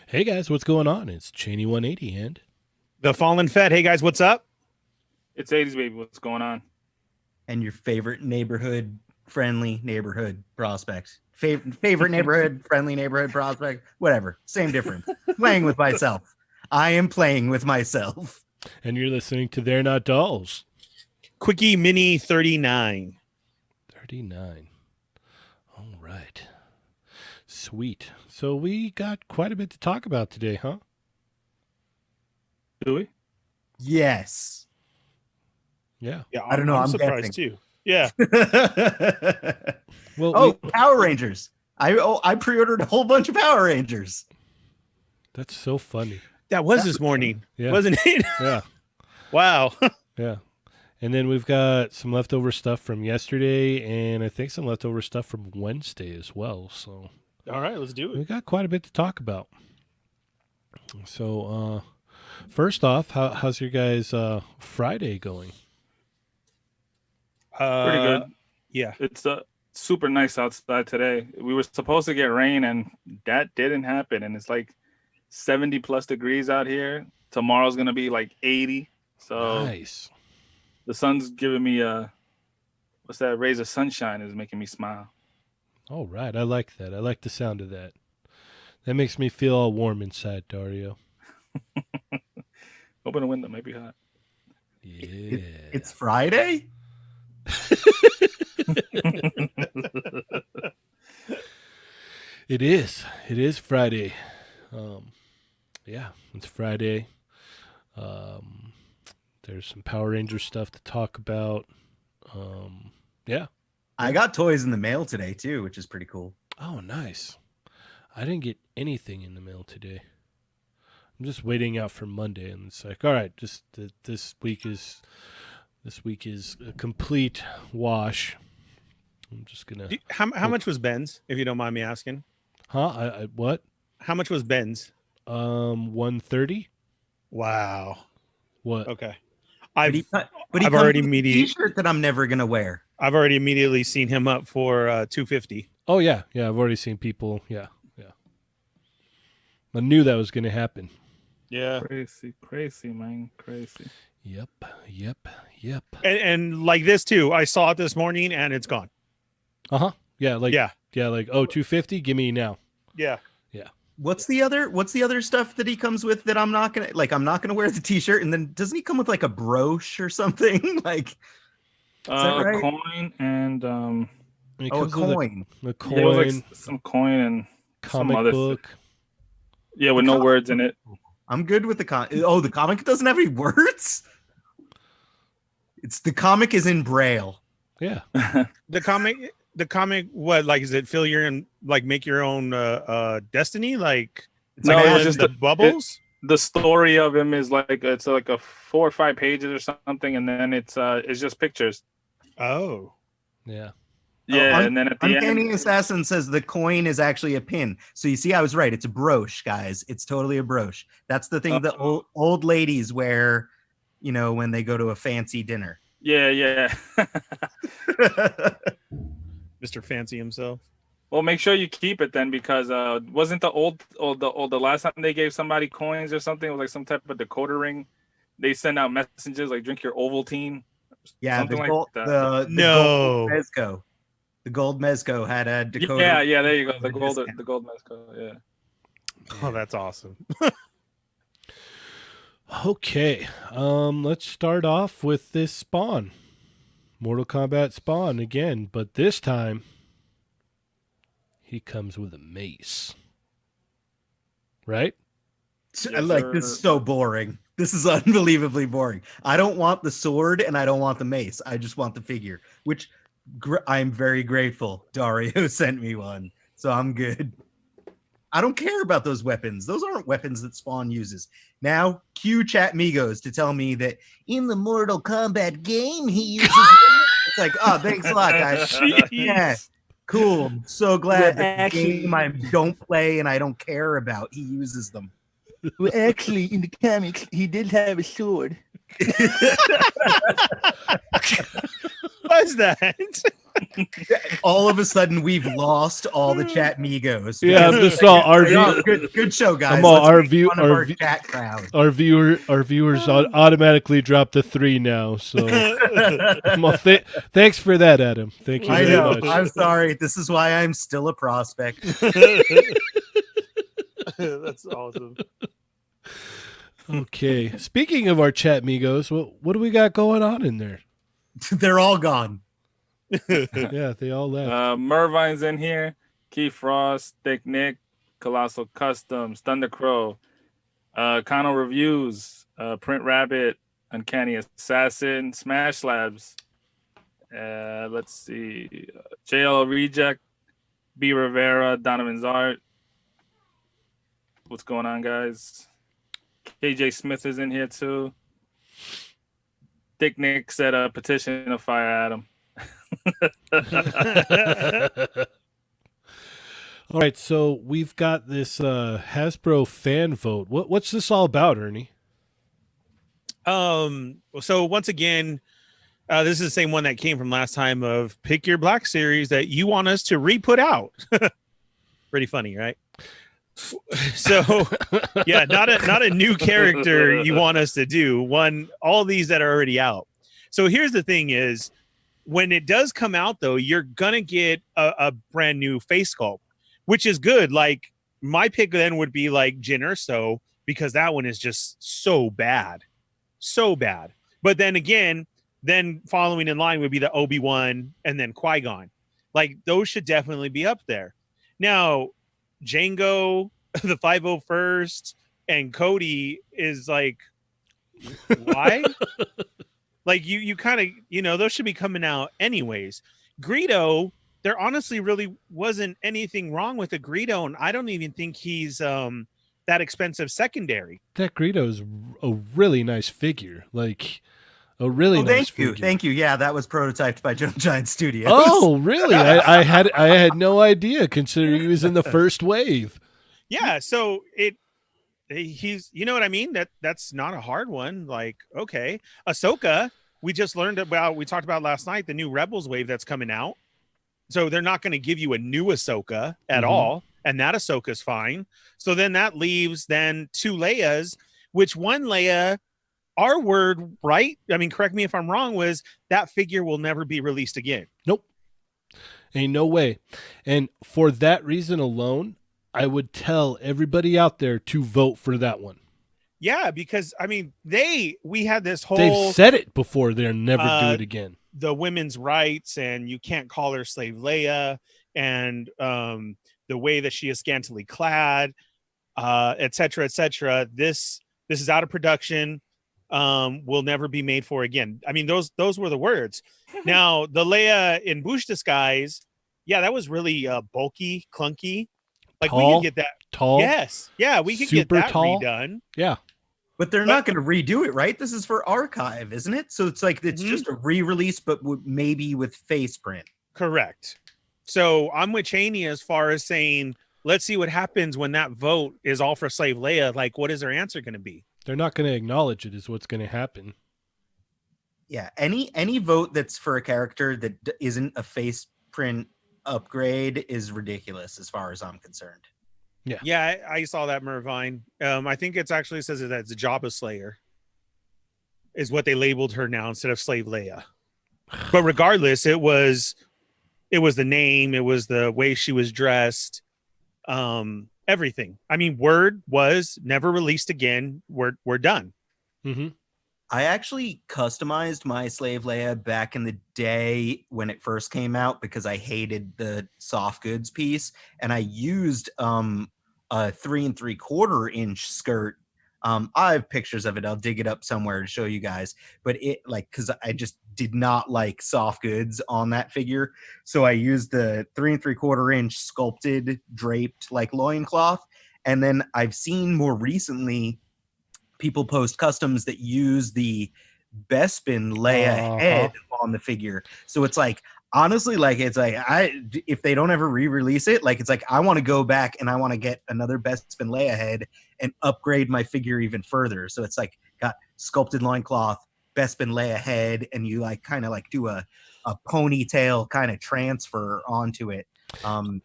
Hey guys, what's going on? It's Cheney 180 and The Fallen Fed. Hey guys, what's up? It's 80s baby. What's going on? And your favorite neighborhood friendly neighborhood prospect. Favorite neighborhood friendly neighborhood prospect. Whatever. Same difference. Playing with myself. I am playing with myself. you're listening to They're Not Dolls. Quickie Mini 39. 39. All right. Sweet. So we got quite a bit to talk about today, huh? Do we? Yes. Yeah. Yeah, I don't know, I'm surprised too. Yeah. Well, Power Rangers. I pre-ordered a whole bunch of Power Rangers. that's so funny. That was this morning, Yeah. wasn't it? Yeah. Wow. Yeah. And then we've got some leftover stuff from yesterday and I think some leftover stuff from Wednesday as well. So All right, let's do we it. got quite a bit to talk about. So first off, how's your guys' Friday going? Pretty good. Yeah. It's super nice outside today. We were supposed to get rain, and that didn't happen. And it's like 70 plus degrees out here. Tomorrow's gonna be like 80. So Nice. the sun's giving me what's that? Rays of sunshine is making me smile. All right. I like that. I like the sound of that. That makes me feel all warm inside, Dario. Open the window, might be hot. Yeah. It's Friday? It is. It is Friday. Yeah, it's Friday. There's some Power Ranger stuff to talk about. Yeah. I got toys in the mail today too, which is pretty cool. Oh, nice. I didn't get anything in the mail today. I'm just waiting out for Monday, and it's like, all right, just this week is a complete wash. I'm just gonna. How much was Ben's, if you don't mind me asking? Huh? I what? How much was Ben's? 130. Wow. What? Okay. But he I've comes already with a immediately t-shirt that I'm never gonna wear. I've already immediately seen him up for 250. Oh yeah, yeah. I've already seen people. Yeah, yeah. I knew that was gonna happen. Yeah. Crazy, man. Crazy. Yep. And like this too. I saw it this morning and it's gone. Yeah. Like Yeah. Like 250. Give me now. Yeah. What's the other stuff that he comes with that I'm not gonna wear the t-shirt, and then doesn't he come with like a brooch or something? Like, that right? Coin and And it a comes with coin. A yeah, it was coin, like some coin and some comic other book. yeah, with no words in it. I'm good with the the comic doesn't have any words. The comic is in Braille. Yeah. The comic, what, like, is it fill your and like make your own destiny? Like, it's No, like it's add just the bubbles. The story of him is like it's like a 4 or 5 pages or something, and then it's just pictures. Oh. Yeah. Yeah, and then at the Uncanny end, Assassin says the coin is actually a pin. So you see, I was right. It's a brooch, guys. It's totally a brooch. That's the thing that old ladies wear, when they go to a fancy dinner. yeah. Mr. Fancy himself. Well, make sure you keep it then, because wasn't the last time they gave somebody coins or something, it was like some type of decoder ring. They send out messages like drink your Ovaltine. Yeah, something like that. the No. gold mezco. The gold mezco had a decoder. Yeah, there you go. The gold mezcal. Yeah. Oh, that's awesome. Okay. Let's start off with this Spawn. Mortal Kombat Spawn again, but this time he comes with a mace. Right? I like this is so boring. This is unbelievably boring. I don't want the sword and I don't want the mace. I just want the figure, which I'm very grateful Dario sent me one. So I'm good. I don't care about those weapons. Those aren't weapons that Spawn uses. Now, cue Chat Migos to tell me that in the Mortal Kombat game, he uses them. It's like, oh, thanks a lot, guys. Yeah, cool. I'm so glad that the game I don't play and I don't care about, he uses them. Well, actually, in the comics, he did have a sword. What's that? All of a sudden, we've lost all the chat migos. Yeah, I'm because just all our oh, good show, guys. I'm all Let's our make view fun of our our view- chat crowd. our viewers automatically dropped to 3 now. So I'm all thanks for that, Adam. Thank you I very know. much. I'm sorry. This is why I'm still a prospect. That's awesome. Okay. Speaking of our chat migos, what do we got going on in there? They're all gone. Yeah, they all left. Mervine's in here. Keith Frost, Thick Nick, Colossal Customs, Thunder Crow, Kano Reviews, Print Rabbit, Uncanny Assassin, Smash Labs. Let's see. JL Reject, B Rivera, Donovan's Art. What's going on, guys? KJ Smith is in here too. Thick Nick said a petition to fire Adam. All right, so we've got this Hasbro fan vote. What's this all about, Ernie? So once again, this is the same one that came from last time of Pick Your Black series that you want us to re-put out. Pretty funny, right? So yeah, not a new character you want us to do. All these that are already out. So here's the thing is, when it does come out though, you're gonna get a brand new face sculpt, which is good. Like my pick then would be like Jyn Erso, because that one is just so bad. But then again, then following in line would be the Obi-Wan and then Qui-Gon. Like those should definitely be up there. Now, Django, the 501st, and Cody is like, why? Like you kind of, those should be coming out anyways. Greedo, there honestly really wasn't anything wrong with the Greedo, and I don't even think he's that expensive secondary. That Greedo's a really nice figure. Like a really nice figure. Thank you. Yeah, that was prototyped by Joe Giant Studios. Oh, really? I had no idea, considering he was in the first wave. Yeah, so he's, you know what I mean? That's not a hard one. Like, okay. Ahsoka, we just learned about, we talked about last night, the new Rebels wave that's coming out. So they're not going to give you a new Ahsoka at all, and that Ahsoka's fine. So then that leaves then 2 Leias, which one Leia, our word, right? I mean, correct me if I'm wrong, was that figure will never be released again. Nope. Ain't no way. And for that reason alone, I would tell everybody out there to vote for that one. Yeah, because I mean, we had this whole, They've said it before, they'll never do it again. The women's rights, and you can't call her Slave Leia, and the way that she is scantily clad, et cetera, et cetera. This is out of production, will never be made for again. I mean, those were the words. Now, the Leia in Bush disguise, yeah, that was really bulky, clunky. Like tall, we could get that tall. Yes. Yeah, we could super get that tall. redone. Yeah. But they're not going to redo it, right? This is for archive, isn't it? So it's like it's just a re-release, but maybe with face print. Correct. So I'm with Cheney as far as saying, let's see what happens when that vote is all for Slave Leia. Like, what is their answer going to be? They're not going to acknowledge it is what's going to happen. Yeah, any vote that's for a character that isn't a face print upgrade is ridiculous as far as I'm concerned. Yeah, I saw that, Mervine. I think it's actually says that it's Jabba Slayer is what they labeled her now instead of Slave Leia. But regardless, it was the name, it was the way she was dressed, everything. I mean, word was never released again. We're done. Mm-hmm. I actually customized my Slave Leia back in the day when it first came out because I hated the soft goods piece, and I used a 3 3/4 inch skirt. I have pictures of it. I'll dig it up somewhere to show you guys. But it because I just did not like soft goods on that figure, so I used the 3 3/4 inch sculpted draped like loincloth. And then I've seen more recently people post customs that use the Bespin Leia head on the figure. So it's like, honestly, like it's like if they don't ever re-release it, like it's like I want to go back and I want to get another Bespin Leia head and upgrade my figure even further. So it's like got sculpted loincloth, Bespin Leia head, and you like kind of like do a a ponytail kind of transfer onto it.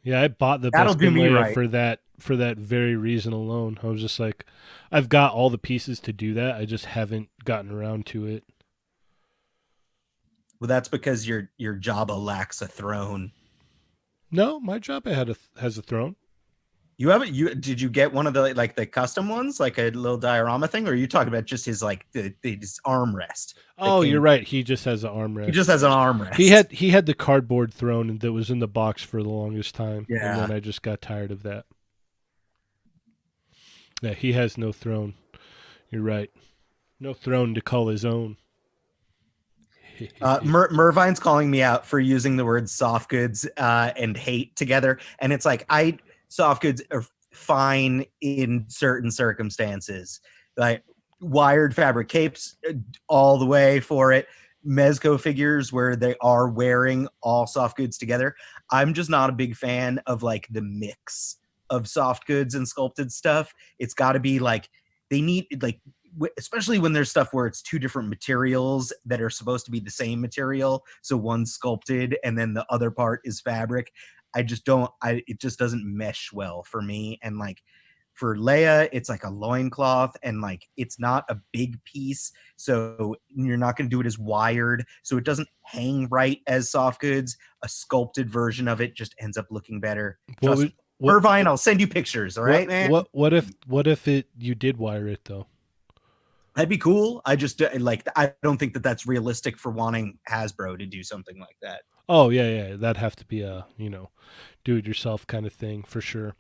Yeah, I bought the That'll do Bespin me Leia right. for that very reason alone. I was just like, I've got all the pieces to do that. I just haven't gotten around to it. Well, that's because your Jabba lacks a throne. No, my job has a throne. You haven't you did you get one of the like the custom ones, like a little diorama thing, or are you talking about just his like his armrest? Oh, you're right. He just has an armrest. He just has an armrest. He had the cardboard throne that was in the box for the longest time, and Yeah. then I just got tired of that. Yeah, he has no throne. You're right. No throne to call his own. Mervine's calling me out for using the words soft goods and hate together, and it's like soft goods are fine in certain circumstances, like wired fabric capes all the way for it. Mezco figures where they are wearing all soft goods together. I'm just not a big fan of like the mix of soft goods and sculpted stuff. It's got to be like they need like especially when there's stuff where it's two different materials that are supposed to be the same material, so one's sculpted and then the other part is fabric. I just don't it just doesn't mesh well for me. And like for Leia, it's like a loincloth and like it's not a big piece, so you're not going to do it as wired, so it doesn't hang right as soft goods. A sculpted version of it just ends up looking better. Irvine, I'll send you pictures. All right, man. What if you did wire it though? That'd be cool. I just like I don't think that that's realistic for wanting Hasbro to do something like that. Oh yeah, that'd have to be a do it yourself kind of thing for sure.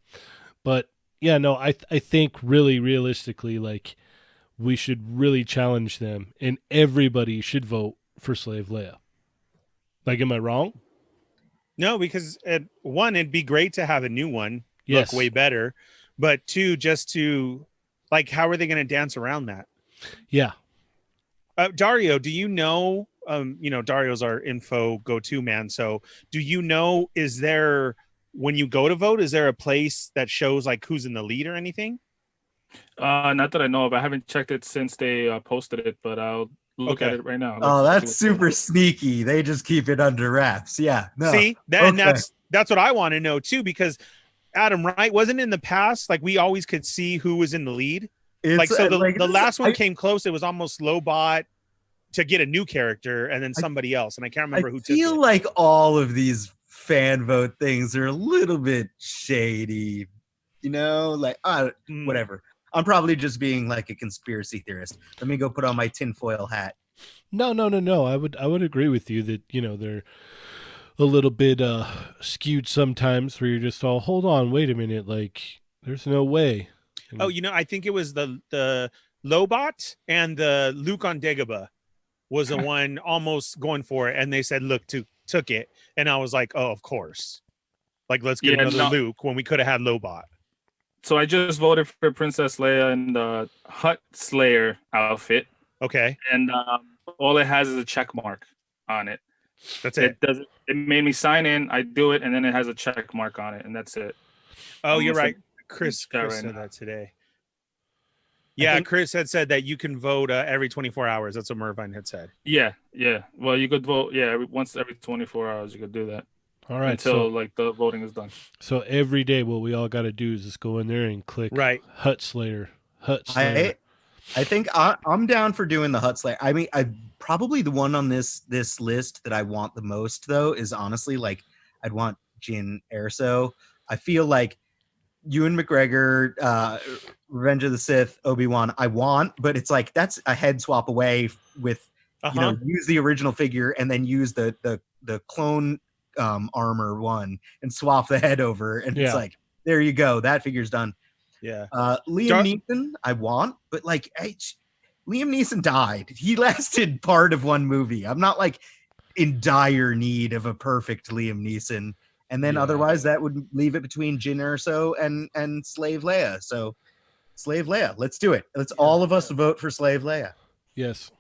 But yeah, no, I think really realistically, like we should really challenge them, and everybody should vote for Slave Leia. Like, am I wrong? No, because one, it'd be great to have a new one Yes. look way better, but two, just to like, how are they going to dance around that? Yeah. Dario, do you know? Dario's our info go-to man. So, do you know? Is there when you go to vote? Is there a place that shows like who's in the lead or anything? Not that I know of. I haven't checked it since they posted it, but I'll look at it right now. Oh, that's super sneaky. They just keep it under wraps. Yeah. No. See, and that's what I want to know too, because Adam, right? Wasn't in the past like we always could see who was in the lead. The last one came close. It was almost Lobot to get a new character and then somebody else. And I can't remember who took it. I feel like all of these fan vote things are a little bit shady, like whatever. I'm probably just being like a conspiracy theorist. Let me go put on my tinfoil hat. No. I would agree with you that, they're a little bit skewed sometimes where you're just all, hold on, wait a minute. Like there's no way. Oh, I think it was the Lobot and the Luke on Dagobah was the one almost going for it. And they said, look, took it. And I was like, oh, of course. Like, let's get another Luke when we could have had Lobot. So I just voted for Princess Leia in the Hutt Slayer outfit. Okay. And all it has is a check mark on it. That's it. It made me sign in. I do it, and then it has a check mark on it, and that's it. Oh, you're right. Chris said that today. Yeah, Chris had said that you can vote every 24 hours. That's what Mervine had said. Yeah. Well, you could vote. Yeah, once every 24 hours, you could do that. All right. Until the voting is done. So every day, what we all got to do is just go in there and click Hutt Slayer. I think I'm down for doing the Hutt Slayer. I mean, I probably the one on this list that I want the most though is honestly like I'd want Jyn Erso. I feel like Ewan McGregor, Revenge of the Sith, Obi-Wan, I want, but it's like that's a head swap away with use the original figure and then use the clone armor one and swap the head over, and it's like there you go, that figure's done. Liam Neeson I want, but like Liam Neeson died. He lasted part of one movie. I'm not like in dire need of a perfect Liam Neeson. And then otherwise that would leave it between Jyn Erso and Slave Leia. So Slave Leia, let's do it. Let's all of us vote for Slave Leia. Yes.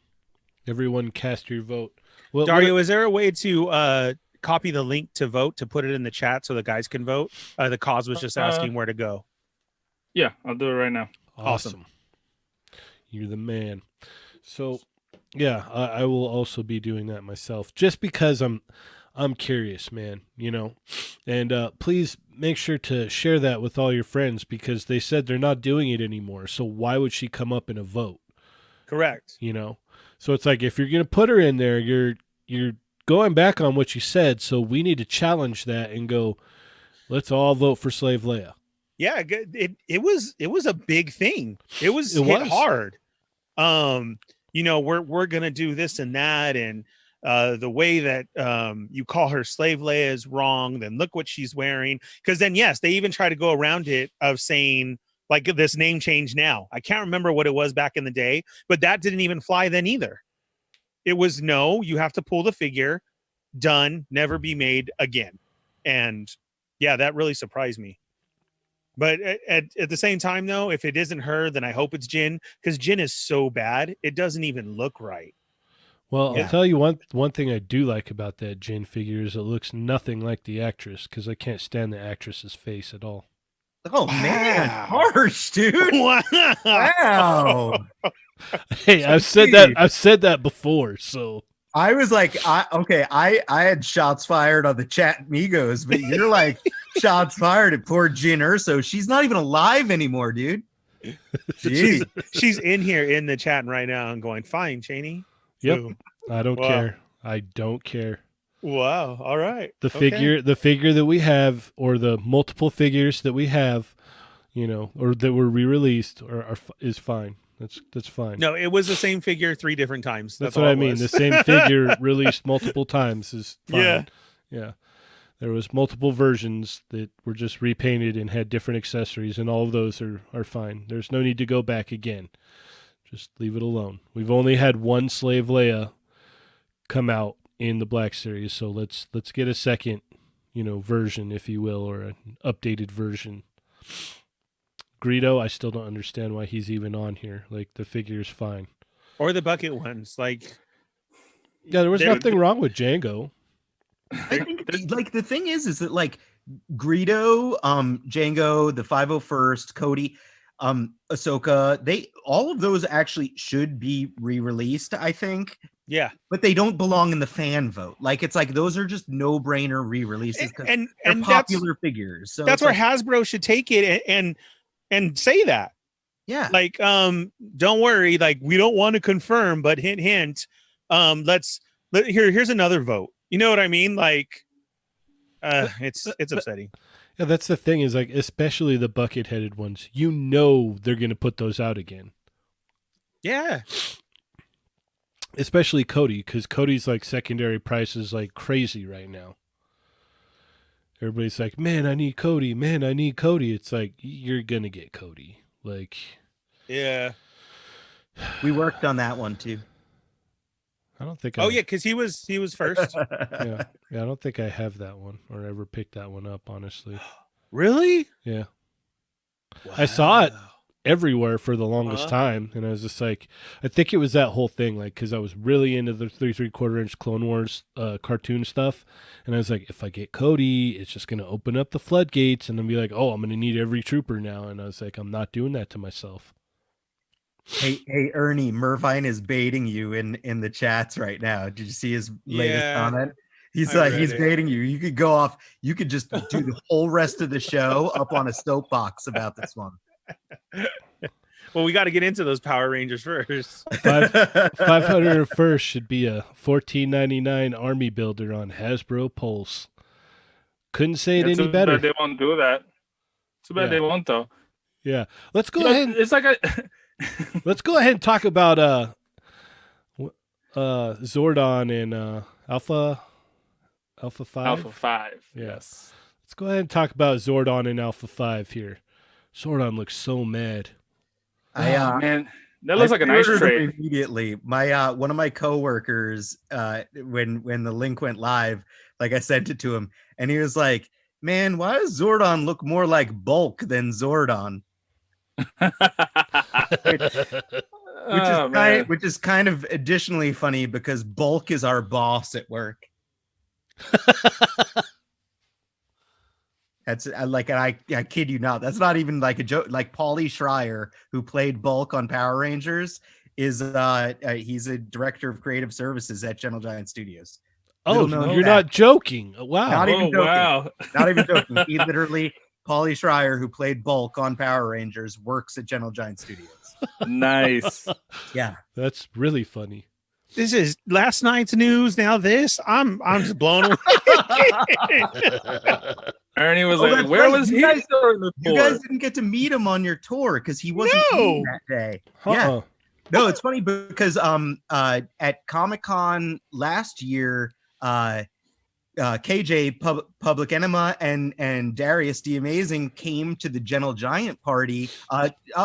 Everyone cast your vote. Well, Dario, is there a way to copy the link to vote to put it in the chat so the guys can vote? The cause was just asking where to go. Yeah, I'll do it right now. Awesome. You're the man. So Yeah, I will also be doing that myself, just because I'm curious, man. And please make sure to share that with all your friends because they said they're not doing it anymore. So why would she come up in a vote? Correct. So it's like if you're gonna put her in there, you're going back on what you said. So we need to challenge that and go. Let's all vote for Slave Leia. Yeah, it was a big thing. It was It hit was. hard. We're gonna do this and that, and the way that you call her Slave Leia is wrong. Then look what she's wearing. Because then yes, they even try to go around it of saying like this name change now. I can't remember what it was back in the day, but that didn't even fly then either. It was no, you have to pull the figure, done, never be made again. And yeah, that really surprised me. But at the same time, though, if it isn't her, then I hope it's Jin, because Jin is so bad, it doesn't even look right. Well, Yeah. I'll tell you one thing I do like about that Jin figure is it looks nothing like the actress because I can't stand the actress's face at all. Oh man, Wow. harsh, dude. Wow. Wow. Hey, I've said that before, so I was like, I had shots fired on the chat Migos, but you're like shots fired at poor Jin Urso. She's not even alive anymore, dude. Jeez. She's in here in the chat right now and going, fine, Cheney. Yep. Boom. I don't Wow. care. I don't care. Wow. All right. The Okay. figure that we have, or the multiple figures that we have, or that were re-released, is fine. That's fine. No, it was the same figure 3 different times. That's all what I it mean. was. The same figure released multiple times is fine. Yeah. Yeah. There was multiple versions that were just repainted and had different accessories, and all of those are fine. There's no need to go back again. Just leave it alone. We've only had one Slave Leia come out in the Black Series, so let's get a second, version, if you will, or an updated version. Greedo, I still don't understand why he's even on here. Like, the figure's fine. Or the bucket ones. Like, Yeah, there was they're- nothing wrong with Django. I think like the thing is that like Greedo, Django, the 501st, Cody, Ahsoka, all of those actually should be re-released, I think, Yeah. but they don't belong in the fan vote. Like it's like those are just no-brainer re-releases because And they're that's popular figures. So that's it's where like, Hasbro should take it and say that. yeah. Like, don't worry, like we don't want to confirm, but hint hint, here's another vote. You know what I mean? Like it's upsetting. Yeah, that's the thing is, like, especially the bucket-headed ones. They're going to put those out again. Yeah. Especially Cody, because Cody's, like, secondary price is, like, crazy right now. Everybody's like, man, I need Cody. Man, I need Cody. It's like, you're going to get Cody. Like, Yeah. We worked on that one too. I don't think Oh yeah, because he was first. yeah, I don't think I have that one or ever picked that one up, honestly. Really? Yeah. I saw it Wow. everywhere for the longest Uh-huh. time, and I was just like, I think it was that whole thing, like, because I was really into the 3¾ inch Clone Wars cartoon stuff, and I was like, if I get Cody, it's just gonna open up the floodgates, and then be like, oh, I'm gonna need every trooper now, and I was like, I'm not doing that to myself. Hey, Ernie, Mervine is baiting you in the chats right now. Did you see his latest Yeah, comment? He's I like, read he's it. baiting you. You could go off. You could just do the whole rest of the show up on a soapbox about this one. Well, we got to get into those Power Rangers first. 501st should be a $14.99 army builder on Hasbro Pulse. Couldn't say it It's any too better. bad they won't do that. Too bad Yeah. they won't though. Yeah, let's go You know, ahead. it's like a Let's go ahead and talk about Zordon and Alpha 5. Alpha 5. Yeah. Yes. Let's go ahead and talk about Zordon and Alpha 5 here. Zordon looks so mad. Oh, man, that looks like a nice pre-ordered them trade. immediately. My one of my coworkers, when the link went live, like I sent it to him, and he was like, "Man, why does Zordon look more like Bulk than Zordon?" Which is kind of additionally funny because Bulk is our boss at work. That's I kid you not. That's not even like a joke. Like Paulie Schreier, who played Bulk on Power Rangers, is he's a director of creative services at Gentle Giant Studios. Oh, Little known you're fact. not joking. Wow. Not even joking. wow. Not even joking. He literally, Pauly Schreier, who played Bulk on Power Rangers, works at Gentle Giant Studios. Nice. Yeah. That's really funny. This is last night's news. Now this, I'm just blown away. Ernie was Oh, like, that's "Where right. was You he guys- during the You tour?" guys didn't get to meet him on your tour because he wasn't No. in that day. Uh-uh. Yeah. No, it's funny because at Comic-Con last year, KJ Public Enema and Darius the Amazing came to the Gentle Giant party.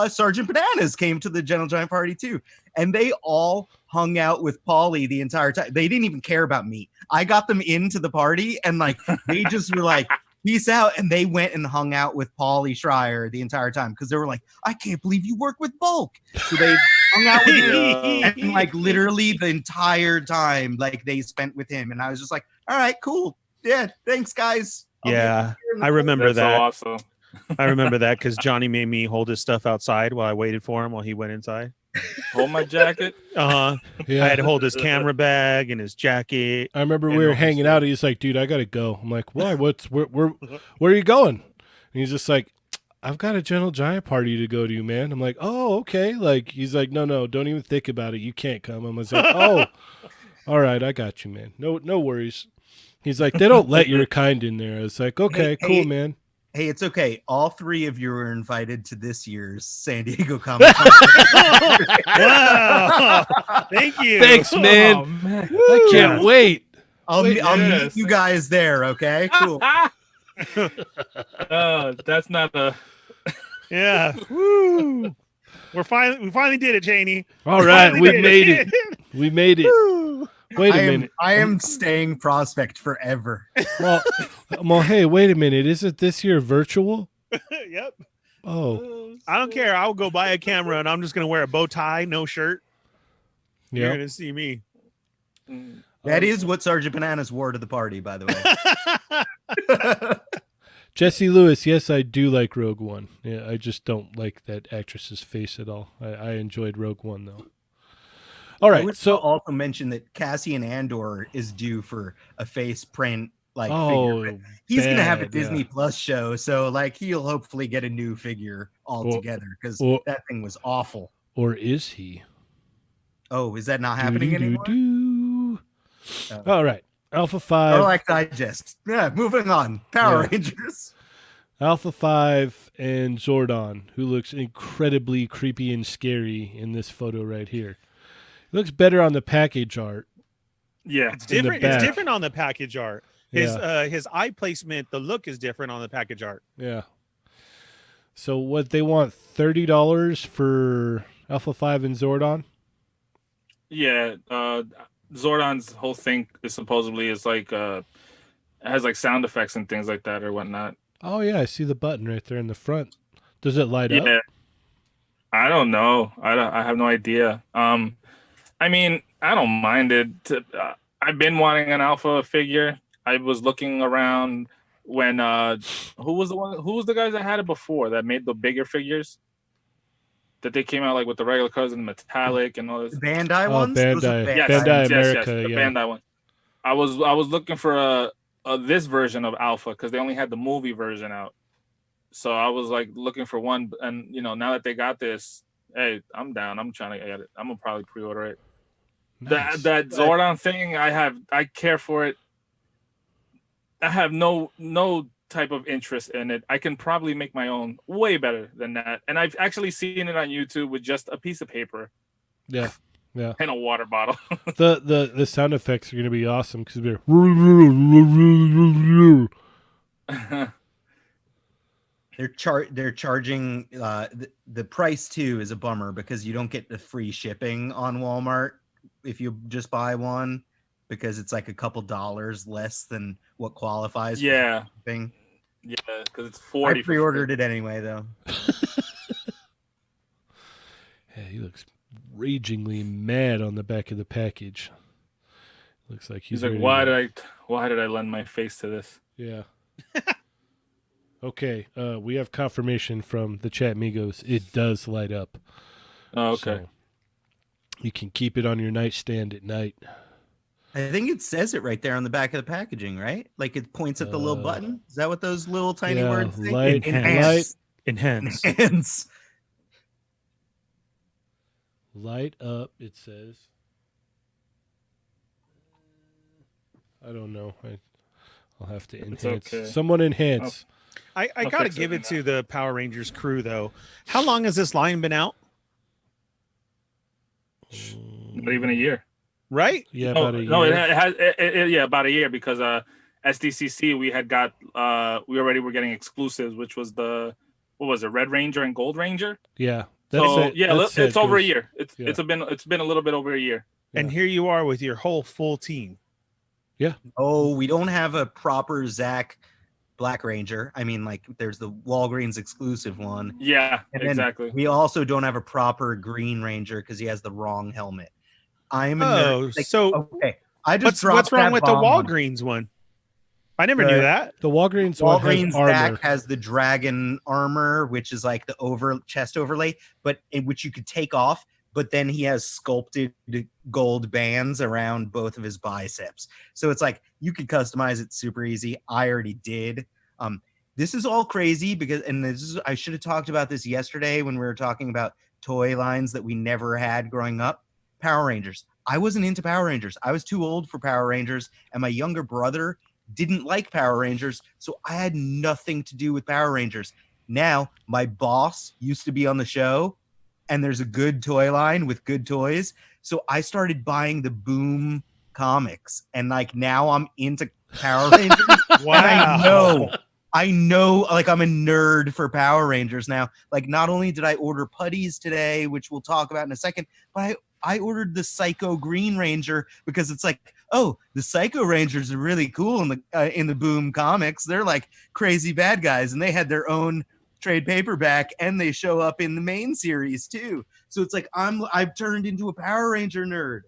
Sergeant Bananas came to the Gentle Giant party too, and they all hung out with Pauly the entire time. They didn't even care about me. I got them into the party, and like they just were like, "Peace out," and they went and hung out with Pauly Schreier the entire time because they were like, "I can't believe you work with Bulk." So they hung out with him. And like literally the entire time, like they spent with him, and I was just like, "All right, cool, yeah, thanks, guys." I'll be Yeah, here in the I remember That's so that. awesome. I remember that because Johnny made me hold his stuff outside while I waited for him while he went inside. Hold my jacket. I Yeah. had to hold his camera bag and his jacket. I remember and we were all his hanging stuff. out. He's like, "Dude, I gotta go." I'm like, "Why? Where are you going?" And he's just like, "I've got a Gentle Giant party to go to, man." I'm like, "Oh, okay." Like he's like, "No, don't even think about it. You can't come." I was like, "Oh, all right, I got you, man. No worries." He's like, "They don't let your kind in there." I was like, "Okay, cool, man." Hey, it's okay. All three of you were invited to this year's San Diego Comic Con. Wow! Thank you. Thanks, man. Oh, man. I can't wait. I'll meet yes. you guys there. Okay, cool. That's not a. Yeah. Woo! We finally did it, Janie. All right, we did made it. We made it. Woo! Wait a minute. I am staying prospect forever. Well, hey, wait a minute. Isn't this year virtual? Yep. Oh, I don't care. I'll go buy a camera and I'm just gonna wear a bow tie, no shirt. You're yeah. gonna see me. That is what Sergeant Bananas wore to the party, by the way. Jesse Lewis, yes, I do like Rogue One. Yeah, I just don't like that actress's face at all. I enjoyed Rogue One though. All I right, would so also mention that Cassian Andor is due for a face print figure. oh, He's gonna have a bad, Disney yeah. Plus show, so like he'll hopefully get a new figure altogether because or- that thing was awful. Or is he? Oh, is that not happening anymore? Doo-doo-doo-doo. Oh. All right, Alpha 5. Like Digest. Yeah, moving on. Power Yeah. Rangers. Alpha 5 and Zordon, who looks incredibly creepy and scary in this photo right here. It looks better on the package art. Yeah. It's In the different. It's back. different on the package art. His eye placement, the look is different on the package art. Yeah. So what they want, $30 for Alpha 5 and Zordon? Yeah. Zordon's whole thing is supposedly is like it has like sound effects and things like that or whatnot. Oh yeah, I see the button right there in the front. Does it light Yeah. up? I don't know. I have no idea. I mean, I don't mind it. I've been wanting an alpha figure. I was looking around when who was the guys that had it before that made the bigger figures? That they came out like with the regular colors and metallic and all this. The Bandai Oh, ones? Those are Bandai. Yes, Bandai yes, America, the yeah. Bandai one. I was looking for this version of Alpha because they only had the movie version out. So I was like looking for one, and now that they got this, hey, I'm down. I'm trying to get it. I'm gonna probably pre-order it. Nice. That Zordon thing, I care for it. I have no type of interest in it. I can probably make my own way better than that. And I've actually seen it on YouTube with just a piece of paper Yeah. Yeah. and a water bottle. The sound effects are going to be awesome because they're They're charging the price too is a bummer because you don't get the free shipping on Walmart if you just buy one because it's like a couple dollars less than what qualifies Yeah. for shipping. Yeah, because it's 40. I pre-ordered it anyway though. Yeah, he looks ragingly mad on the back of the package. Looks like He's ready like, to- why did I lend my face to this? Yeah. Okay, we have confirmation from the chat Migos. It does light up. Oh, okay. So, You can keep it on your nightstand at night. I think it says it right there on the back of the packaging, right? Like it points at the little button. Is that what those little tiny yeah, words say? light- Enhance. Enhance. Enhance. Light up, it says. I don't know. I'll have to It's enhance. okay. Someone enhance. I I'll gotta fix it give in it to the Power Rangers crew though. How long has this line been out? Not even a year. Right? Yeah, No, about a year. no, it has yeah, about a year because SDCC we had got we already were getting exclusives, which was the what was it, Red Ranger and Gold Ranger. Yeah. So it. yeah, That's it. it's over a Goes- year. yeah. It's been a little bit over a year. And here you are with your whole full team. Oh, we don't have a proper Zach Black Ranger. I mean, like there's the Walgreens exclusive one. Yeah, And then exactly. we also don't have a proper Green Ranger because he has the wrong helmet. I am a Oh, nerd. Like, so okay. I just what's dropped wrong that with the bomb on- Walgreens one? I never The- knew that. The Walgreens one has Walgreens armor. Zach has the dragon armor, which is like the chest overlay, but in which you could take off. But then he has sculpted gold bands around both of his biceps, so it's like you could customize it super easy. I already did. This is all crazy because, and this is, I should have talked about this yesterday when we were talking about toy lines that we never had growing up. Power Rangers. I wasn't into Power Rangers. I was too old for Power Rangers, and my younger brother didn't like Power Rangers, so I had nothing to do with Power Rangers. Now, my boss used to be on the show, and there's a good toy line with good toys, so I started buying the Boom comics, and like now I'm into Power Rangers. Wow. I know, like I'm a nerd for Power Rangers now. Like not only did I order putties today, which we'll talk about in a second, but I ordered the Psycho Green Ranger because it's like, oh, the Psycho Rangers are really cool in the Boom comics. They're like crazy bad guys, and they had their own trade paperback, and they show up in the main series too. So it's like I've turned into a Power Ranger nerd.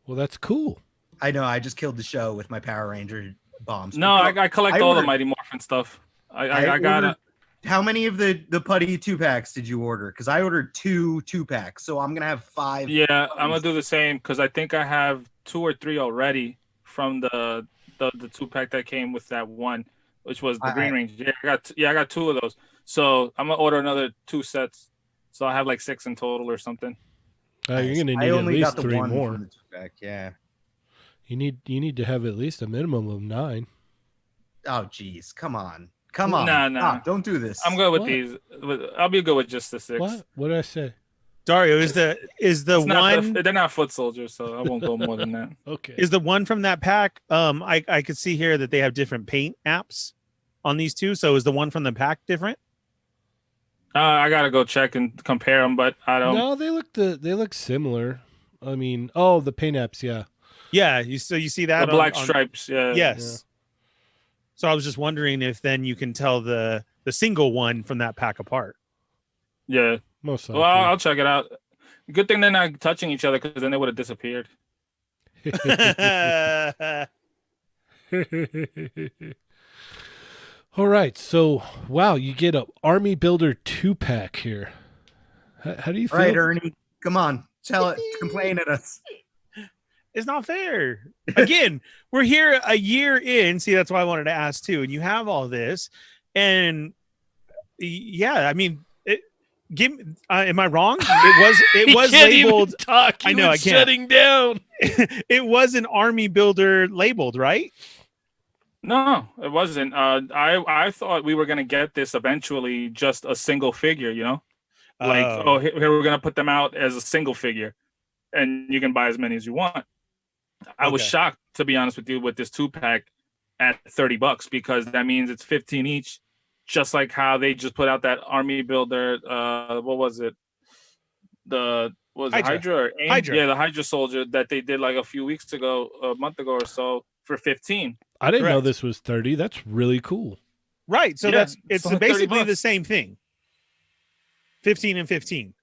Well, that's cool. I know. I just killed the show with my Power Ranger bombs. No, I collect I all the ordered- Mighty Morphin stuff. I got it. ordered- How many of the putty 2-packs did you order? Because I ordered 2-packs, so I'm gonna have 5. Yeah, I'm gonna do the same because I think I have 2 or 3 already from the 2-pack that came with that one, which was the Green Ranger. Yeah, I got 2 of those. So I'm gonna order another 2 sets. So I have like 6 in total or something. You're gonna I need at only least got the 3 one more. from the 2-pack. Yeah. You need to have at least a minimum of 9. Oh, geez, come on. Nah. Nah. Don't do this. I'm good with What? these. I'll be good with just the 6. What did I say? Dario, is the It's not one they're not foot soldiers, so I won't go more than that. Okay. is the one from that pack? I could see here that they have different paint apps on these two. So is the one from the pack different? I gotta go check and compare them, but I don't. No, they look similar. I mean, oh, the paint apps, yeah. Yeah, you see that The black on- stripes, yeah. Yes. So I was just wondering if then you can tell the single one from that pack apart. Yeah. Most Well, likely. I'll check it out. Good thing they're not touching each other because then they would have disappeared. All right, so wow, you get a Army Builder 2-pack here. How do you feel? All right, Ernie. Come on. Tell it. Complain at us. It's not fair. Again, we're here a year in. See, that's why I wanted to ask too. And you have all this, and yeah, I mean, am I wrong? It was can't even labeled. talk. I know, I can't. Shutting down. It was an Army Builder labeled, right? No, it wasn't. I thought we were gonna get this eventually, just a single figure. You know, like here we're gonna put them out as a single figure, and you can buy as many as you want. I was Okay. shocked, to be honest with you, with this 2-pack at $30 because that means it's 15 each, just like how they just put out that Army Builder. What was it? It Hydra or AIM? Hydra. Yeah, the Hydra soldier that they did like a month ago or so for 15. I didn't know Correct. this was 30. That's really cool. Right. So Yeah, it's only basically $30. the same thing. 15 and 15.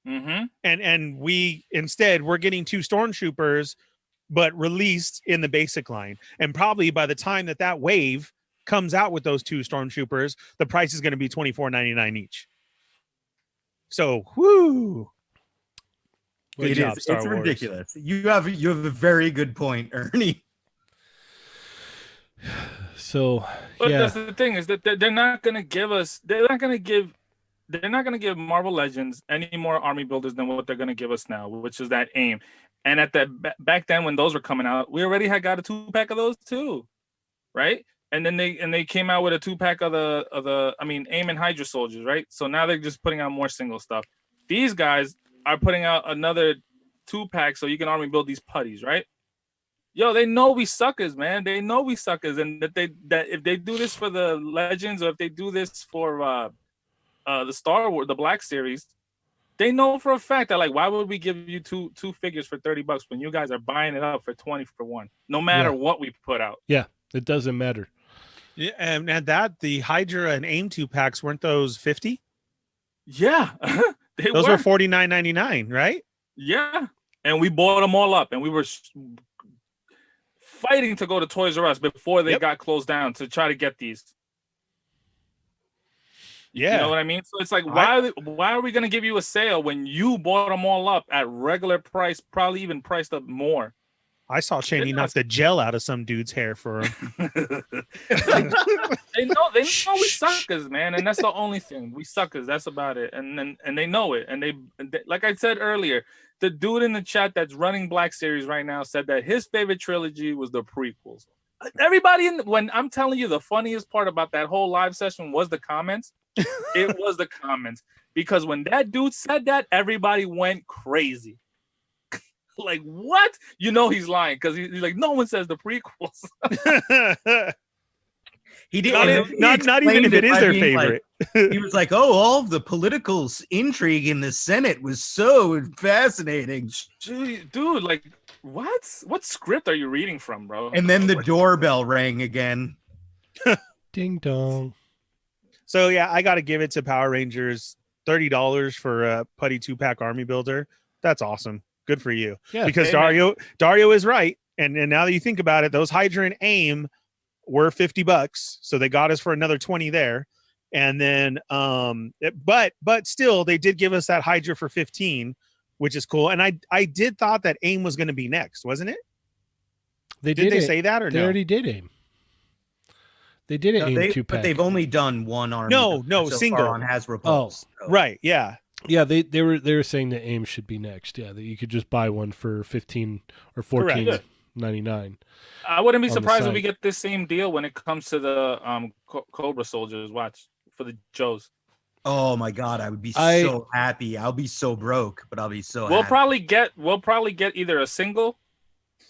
Mm-hmm. And we're getting 2 stormtroopers, but released in the basic line. And probably by the time that wave comes out with those 2 stormtroopers, the price is going to be $24.99 each. So, whoo. Good It job, is. Star It's Wars. ridiculous. You have a very good point, Ernie. So But yeah, that's the thing is that they're not gonna give us. They're not gonna give Marvel Legends any more army builders than what they're gonna give us now, which is that AIM. And at that back then when those were coming out, we already had got a 2-pack of those too, right? And then they came out with a 2-pack of the AIM and Hydra soldiers, right? So now they're just putting out more single stuff. These guys are putting out another 2-pack so you can army build these putties, right? Yo, they know we suckers, man. They know we suckers, and that if they do this for the Legends or if they do this for the Star Wars, the Black Series, they know for a fact that, like, why would we give you two figures for $30 when you guys are buying it up for 20 for one, no matter what we put out? yeah, it doesn't matter. Yeah, and that the Hydra and AIM 2-packs, weren't those 50? Yeah, Those were $49.99, right? Yeah, and we bought them all up, and we were fighting to go to Toys R Us before they got closed down to try to get these. Yeah, you know what I mean. So it's like, why are we gonna give you a sale when you bought them all up at regular price, probably even priced up more? I saw Cheney knock the gel out of some dude's hair for him. They know we suckers, man, and that's the only thing. We suckers. That's about it. And they know it. And they, like I said earlier, the dude in the chat that's running Black Series right now said that his favorite trilogy was the prequels. Everybody when I'm telling you, the funniest part about that whole live session was the comments. It was the comments, because when that dude said that, everybody went crazy. Like, what? You know he's lying, because he's like, no one says the prequels. He did not even if it is their favorite. Like, he was like, "Oh, all of the political intrigue in the Senate was so fascinating." Dude, like, what script are you reading from, bro? And then the doorbell rang again. Ding dong. So yeah, I got to give it to Power Rangers. $30 for a putty 2-pack army builder. That's awesome. Good for you. Yeah, because Dario is right. And now that you think about it, those Hydra and AIM were $50, so they got us for another 20 there. And then but still they did give us that Hydra for 15, which is cool. And I did thought that AIM was going to be next, wasn't it? Did they say that, or they no? already did AIM. They did it AIM 2-pack. But they've only done one army. No, so single far on Hasbro Oh, Pulse. So. Right, yeah. Yeah, they were saying that AIM should be next. Yeah, that you could just buy one for $15 or $14.99. I wouldn't be surprised if we get this same deal when it comes to the Cobra soldiers. Watch for the Joes. Oh my God, I would be so happy. I'll be so broke, but I'll be so We'll happy. probably get either a single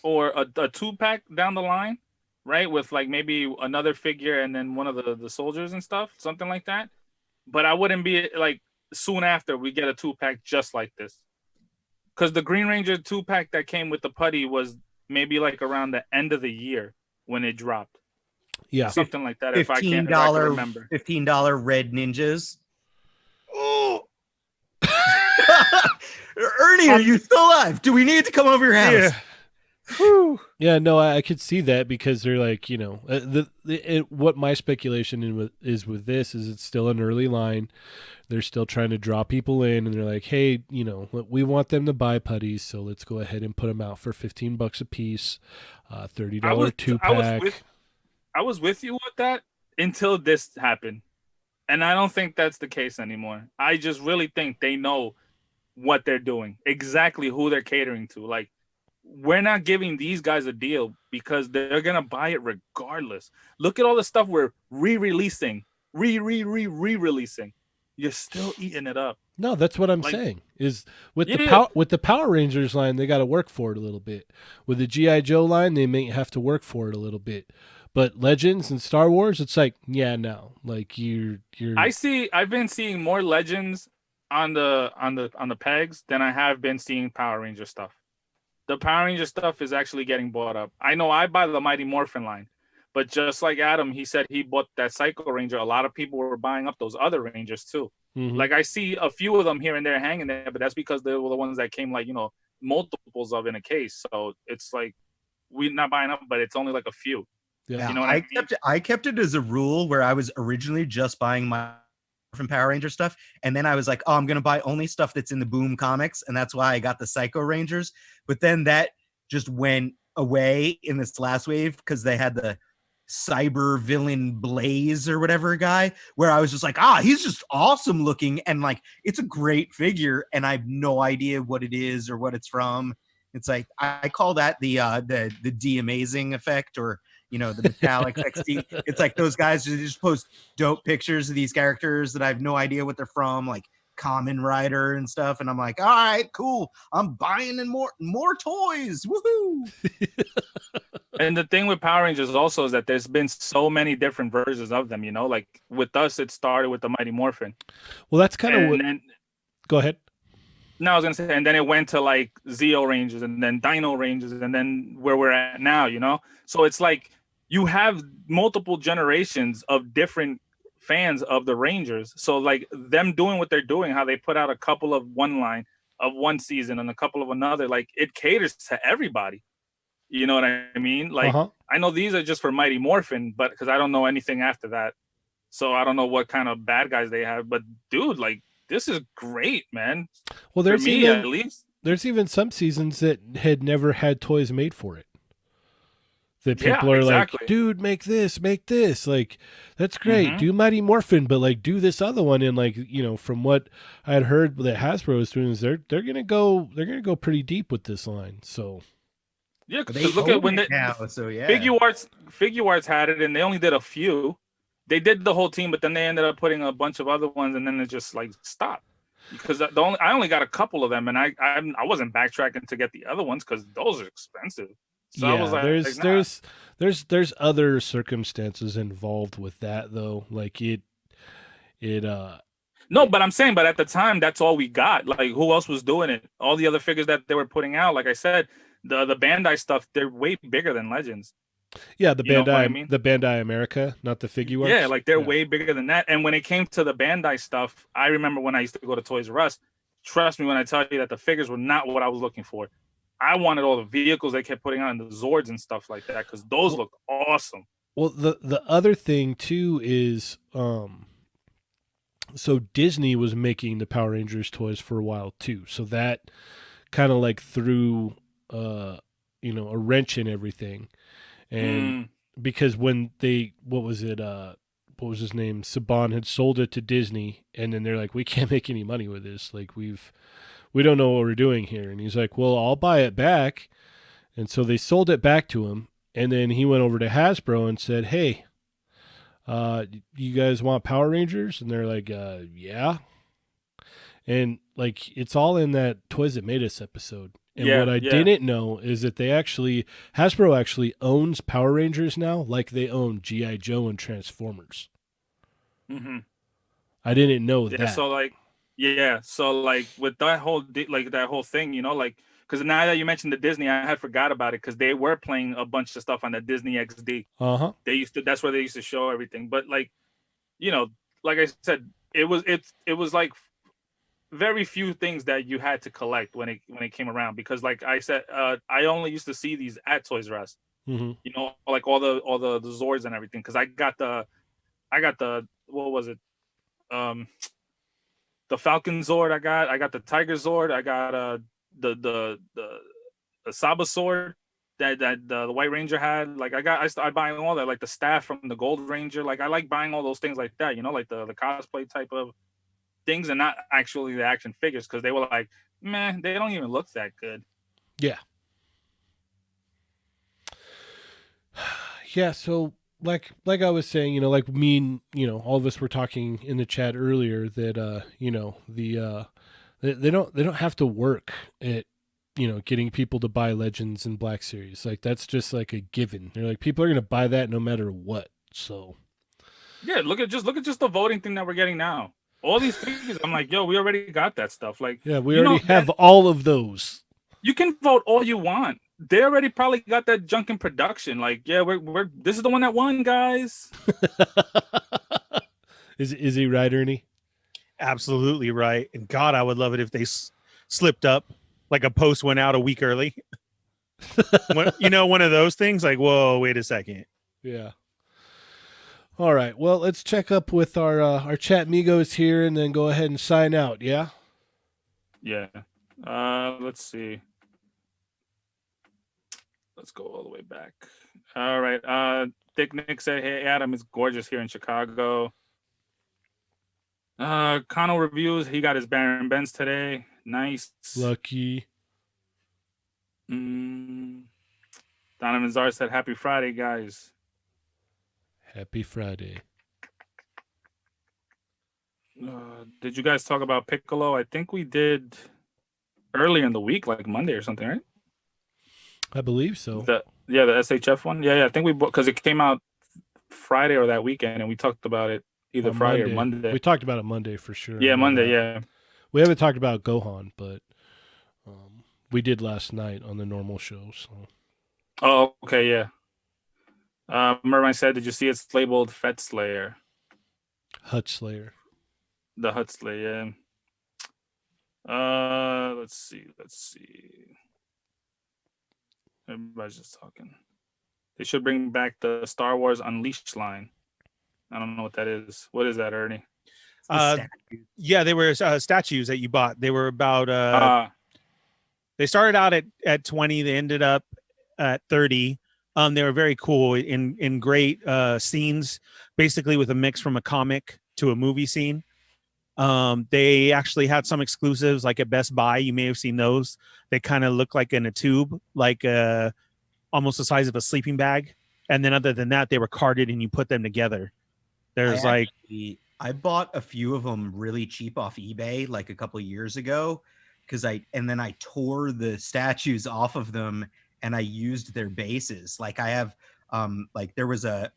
or a 2-pack down the line, right? With like maybe another figure and then one of the soldiers and stuff, something like that. But I wouldn't be like soon after we get a 2-pack just like this, because the Green Ranger 2-pack that came with the putty was maybe like around the end of the year when it dropped. Yeah, something like that. If I can remember, $15 red ninjas. Oh, Ernie, are you still alive? Do we need to come over your house? yeah. Whew. Yeah, no, I could see that, because they're like, what my speculation is with this is it's still an early line. They're still trying to draw people in, and they're like, hey, we want them to buy putties, so let's go ahead and put them out for $15 a piece, $30 2-pack. I was with you with that until this happened, and I don't think that's the case anymore. I just really think they know what they're doing, exactly who they're catering to. Like, we're not giving these guys a deal because they're gonna buy it regardless. Look at all the stuff we're re-releasing. You're still eating it up. No, that's what I'm saying. Is with the Power Rangers line, they got to work for it a little bit. With the G.I. Joe line, they may have to work for it a little bit. But Legends and Star Wars, it's like, yeah, no, like you're. I've been seeing more Legends on the pegs than I have been seeing Power Ranger stuff. The Power Ranger stuff is actually getting bought up. I know I buy the Mighty Morphin line, but just like Adam, he said he bought that Psycho Ranger. A lot of people were buying up those other Rangers too. Mm-hmm. Like, I see a few of them here and there hanging there, but that's because they were the ones that came, like, multiples of in a case. So it's like we're not buying up, but it's only like a few. Yeah, you know what I mean? I kept it as a rule where I was originally just buying my Power Ranger stuff. And then I was like, oh, I'm going to buy only stuff that's in the Boom comics. And that's why I got the Psycho Rangers. But then that just went away in this last wave because they had the cyber villain Blaze or whatever guy, where I was just like, he's just awesome looking. And like, it's a great figure. And I have no idea what it is or what it's from. It's like, I call that the de-amazing effect, or the metallic XD. It's like those guys who just post dope pictures of these characters that I have no idea what they're from, like Kamen Rider and stuff. And I'm like, all right, cool. I'm buying more toys. Woohoo! And the thing with Power Rangers also is that there's been so many different versions of them. Like with us, it started with the Mighty Morphin. Well, that's kind of what. Go ahead. No, I was gonna say, and then it went to like Zeo Rangers, and then Dino Rangers, and then where we're at now. So it's like you have multiple generations of different fans of the Rangers. So like them doing what they're doing, how they put out a couple of one line of one season and a couple of another, like it caters to everybody. You know what I mean? Like I know these are just for Mighty Morphin, but because I don't know anything after that, so I don't know what kind of bad guys they have. But dude, like this is great, man. Well, there's for me, at least there's even some seasons that had never had toys made for it. That people are like, dude, make this. Like, that's great. Do Mighty Morphin, but like do this other one. And like, from what I had heard that Hasbro is doing is they're gonna go pretty deep with this line. So yeah, because look at when Figure Arts had it, and they only did a few. They did the whole team, but then they ended up putting a bunch of other ones, and then it just like stopped. Because I only got a couple of them, and I wasn't backtracking to get the other ones because those are expensive. So yeah, I was like, there's other circumstances involved with that though. Like no, but I'm saying, but at the time, that's all we got. Like, who else was doing it? All the other figures that they were putting out, like I said, the Bandai stuff, they're way bigger than Legends. Yeah, the Bandai America, not the Figure Arts. Yeah, like they're way bigger than that. And when it came to the Bandai stuff, I remember when I used to go to Toys R Us. Trust me when I tell you that the figures were not what I was looking for. I wanted all the vehicles they kept putting on, the Zords and stuff like that, because those look awesome. Well, the other thing too is, so Disney was making the Power Rangers toys for a while too. So that kind of like threw, a wrench in everything. And because when what was his name? Saban had sold it to Disney, and then they're like, we can't make any money with this. Like we don't know what we're doing here. And he's like, well, I'll buy it back. And so they sold it back to him. And then he went over to Hasbro and said, hey, you guys want Power Rangers? And they're like, yeah. And like, it's all in that Toys That Made Us episode. And what I didn't know is that Hasbro actually owns Power Rangers now, like they own G.I. Joe and Transformers. Mm-hmm. I didn't know that. So like with that whole thing, because now that you mentioned the Disney, I had forgot about it because they were playing a bunch of stuff on the Disney XD. That's where they used to show everything. But like, like I said, it was like very few things that you had to collect when it came around, because like I said, I only used to see these at Toys R Us. Like all the Zords and everything, because I got the what was it, the Falcon Zord, I got the Tiger Zord, I got the Saba Sword that the White Ranger had. Like I started buying all that, like the staff from the Gold Ranger. Like I like buying all those things like that, like the cosplay type of things, and not actually the action figures, because they were like, man, they don't even look that good. Yeah, so like I was saying, like me and all of us were talking in the chat earlier that they don't have to work at getting people to buy Legends and Black Series. Like that's just like a given. They're like, people are gonna buy that no matter what. So yeah, look at just the voting thing that we're getting now. All these figures, I'm like, yo, we already got that stuff. Like, yeah, we already have all of those. You can vote all you want. They already probably got that junk in production. Like, yeah, we're this is the one that won, guys. Is he right, Ernie? Absolutely right. And God, I would love it if they slipped up, like a post went out a week early. One of those things. Like, whoa, wait a second. Yeah. All right. Well, let's check up with our chat amigos here, and then go ahead and sign out. Yeah. Yeah. Let's see. Let's go all the way back. All right. Dick Nick said, "Hey Adam, it's gorgeous here in Chicago." Connell reviews. He got his Baron Benz today. Nice. Lucky. Donovan Czar said, "Happy Friday, guys." Happy Friday. Did you guys talk about Piccolo? I think we did earlier in the week, like Monday or something, right? I believe so. The SHF one. Yeah. I think we because it came out Friday or that weekend, and we talked about it either On Friday or Monday. We talked about it Monday for sure. Yeah, I know Monday. that. Yeah. We haven't talked about Gohan, but we did last night on the normal show. So. Oh, okay. Yeah. Mervine said, "Did you see it's labeled Fett Slayer?" Hut Slayer. The Hut Slayer. Let's see. Everybody's just talking. They should bring back the Star Wars Unleashed line. I don't know what that is. What is that, Ernie? Yeah, they were statues that you bought. They were about they started out at 20, they ended up at 30. They were very cool in great scenes, basically with a mix from a comic to a movie scene. They actually had some exclusives, like at Best Buy. You may have seen those. They kind of look like in a tube, like almost the size of a sleeping bag. And then other than that, they were carded and you put them together. There's I bought a few of them really cheap off eBay like a couple of years ago and then I tore the statues off of them and I used their bases. Like I have like there was a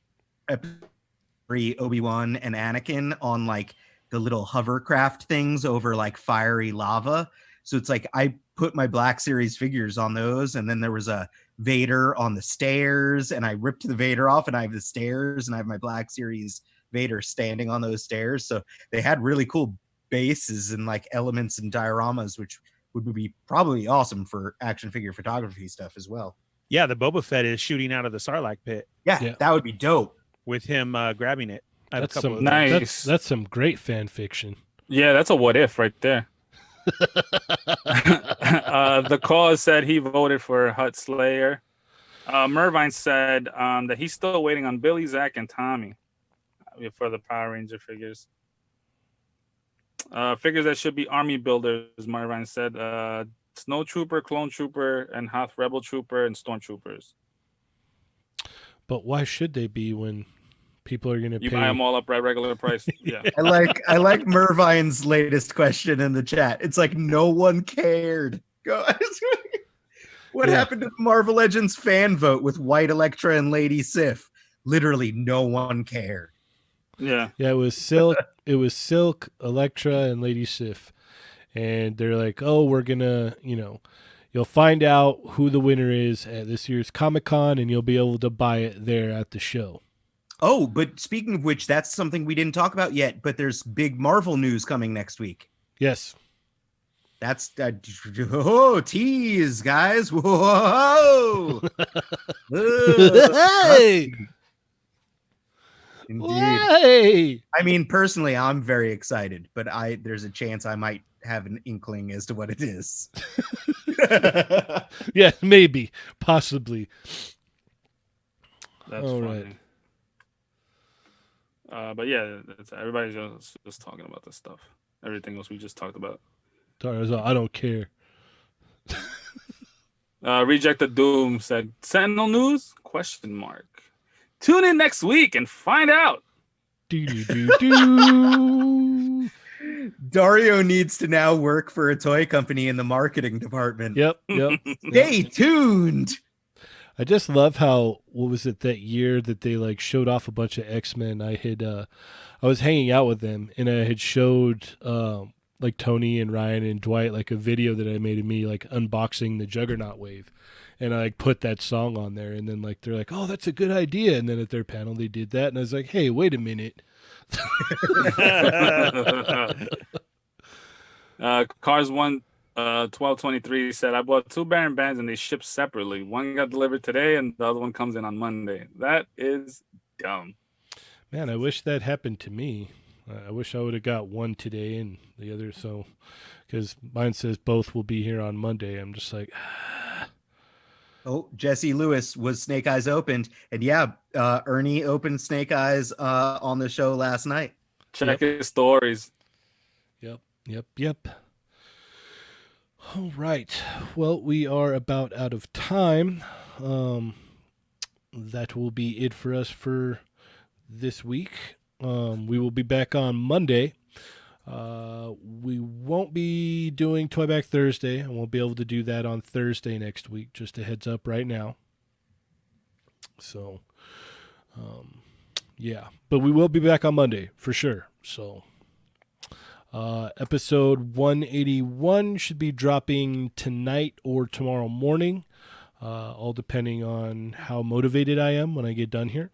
Obi-Wan and Anakin on like the little hovercraft things over like fiery lava. So it's like I put my Black Series figures on those, and then there was a Vader on the stairs, and I ripped the Vader off, and I have the stairs, and I have my Black Series Vader standing on those stairs. So they had really cool bases and like elements and dioramas, which would be probably awesome for action figure photography stuff as well. Yeah, the Boba Fett is shooting out of the Sarlacc pit. Yeah, that would be dope. With him grabbing it. I have That's a couple of nice. That's some great fan fiction. Yeah, that's a what if right there. The cause said he voted for Hut Slayer. Mervine said that he's still waiting on Billy, Zach, and Tommy for the Power Ranger figures. Figures that should be army builders, Mervine said. Snow Trooper, Clone Trooper, and Hoth Rebel Trooper, and Stormtroopers. But why should they be when people are going to pay? You buy them all up at regular price. Yeah. I like Mervine's latest question in the chat. It's like no one cared. What happened to the Marvel Legends fan vote with White Elektra and Lady Sif? Literally no one cared. Yeah. Yeah, it was Silk, Elektra, and Lady Sif. And they're like, "Oh, we're going to, you'll find out who the winner is at this year's Comic-Con, and you'll be able to buy it there at the show." Oh, but speaking of which, that's something we didn't talk about yet, but there's big Marvel news coming next week. Yes. That's tease, guys. Whoa. Hey! Indeed. Hey! I mean, personally, I'm very excited, but there's a chance I might have an inkling as to what it is. Yeah, maybe, possibly. That's all funny. right. But yeah, everybody's just talking about this stuff. Everything else we just talked about. I don't care. Rejected Doom said, "Sentinel News? ? Tune in next week and find out." Do. Dario needs to now work for a toy company in the marketing department. Yep. Stay tuned. I just love how, what was it, that year that they like showed off a bunch of X-Men. I was hanging out with them, and I had showed like Tony and Ryan and Dwight like a video that I made of me like unboxing the Juggernaut wave, and I like put that song on there, and then like they're like, "Oh, that's a good idea," and then at their panel they did that, and I was like, "Hey, wait a minute." Cars 1223 said, "I bought 2 Baron bands and they ship separately. One got delivered today and the other one comes in on Monday. That is dumb." Man, I wish that happened to me. I wish I would have got one today and the other. So, because mine says both will be here on Monday. I'm just like, Oh, Jesse Lewis was Snake Eyes opened, and yeah, Ernie opened Snake Eyes on the show last night. Check his stories. Yep. All right. Well, we are about out of time. That will be it for us for this week. We will be back on Monday. We won't be doing Toy Back Thursday. I won't be able to do that on Thursday next week. Just a heads up right now. So, yeah. But we will be back on Monday for sure. So, episode 181 should be dropping tonight or tomorrow morning, all depending on how motivated I am when I get done here.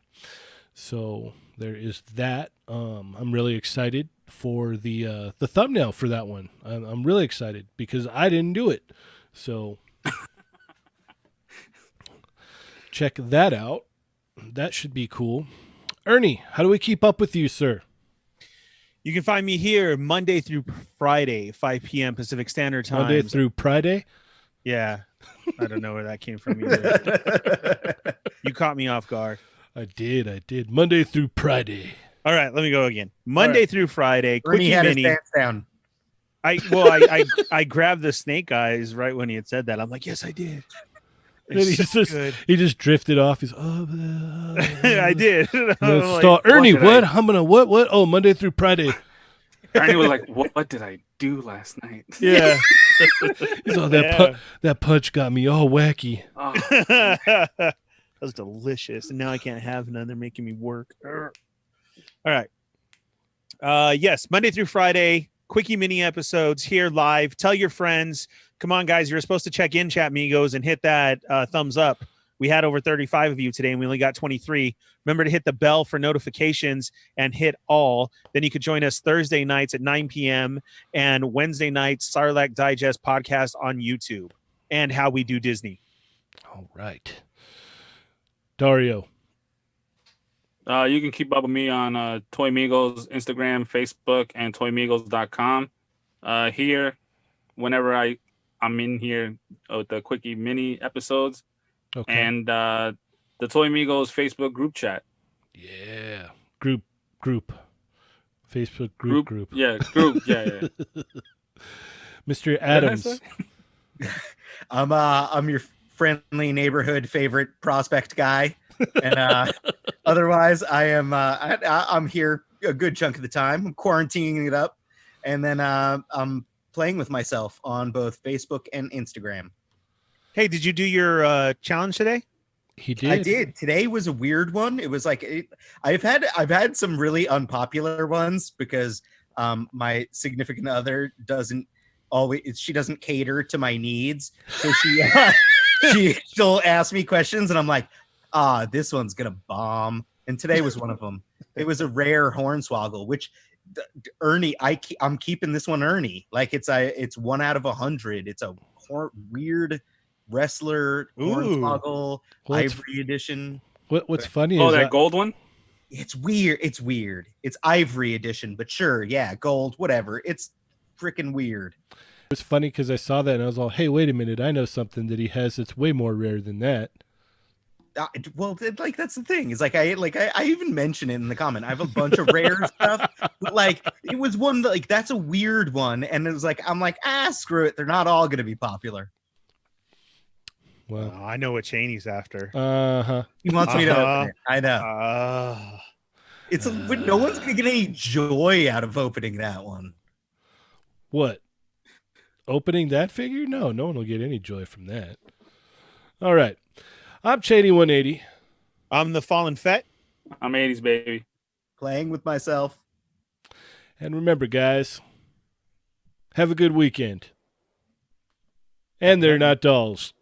So there is that. I'm really excited for the thumbnail for that one. I'm really excited because I didn't do it. So check that out. That should be cool. Ernie, how do we keep up with you, sir? You can find me here Monday through Friday, 5 p.m. Pacific Standard Time. Monday through Friday? Yeah. I don't know where that came from either. You caught me off guard. I did. Monday through Friday. All right, let me go again. Monday through Friday, Ernie Quickie had Mini. his pants down. I grabbed the snake eyes right when he had said that. I'm like, yes, I did. And he It's so just good. he just drifted off. He's I did. Ernie, what did what? I- I'm gonna what? Oh, Monday through Friday. Ernie was like, "What did I do last night?" Yeah. He's all that punch got me all wacky. Oh, That was delicious. And now I can't have none. They're making me work. All right. Yes, Monday through Friday, Quickie Mini episodes here live. Tell your friends. Come on, guys. You're supposed to check in, chat amigos, and hit that thumbs up. We had over 35 of you today, and we only got 23. Remember to hit the bell for notifications and hit all. Then you could join us Thursday nights at 9 p.m. and Wednesday nights, Sarlacc Digest podcast on YouTube and How We Do Disney. All right. Dario. you can keep up with me on Toy Migos Instagram, Facebook, and toymigos.com. Here, whenever I'm in here with the Quickie Mini episodes. Okay. And the Toy Migos Facebook group chat. Yeah. Group. Facebook group. Yeah, group. Yeah. Mr. Adams. I'm your friendly neighborhood favorite prospect guy, and otherwise I'm here a good chunk of the time. I'm quarantining it up, and then I'm playing with myself on both Facebook and Instagram. Hey, did you do your challenge today? He did. I did. Today was a weird one. It was like I've had some really unpopular ones because my significant other she doesn't cater to my needs, so she'll ask me questions and I'm like, this one's gonna bomb. And today was one of them. It was a rare hornswoggle, which Ernie, I'm keeping this one Ernie. Like it's 1 out of 100. It's a weird wrestler hornswoggle ivory edition. What's funny Oh, is that gold one? It's weird. It's ivory edition, but sure, yeah, gold, whatever. It's freaking weird. it's funny because I saw that and I was all, hey, wait a minute, I know something that he has that's way more rare than that. That's the thing. It's like I even mentioned it in the comment. I have a bunch of rare stuff, but like it was one that that's a weird one, and it was like I'm like screw it. They're not all gonna be popular. Well, I know what Cheney's after. He wants me to open it. I know. But no one's gonna get any joy out of opening that one. What? Opening that figure? No one will get any joy from that. All right. I'm Cheney 180. I'm the Fallen Fett. I'm 80s baby. Playing with myself. And remember, guys, have a good weekend. And they're not dolls.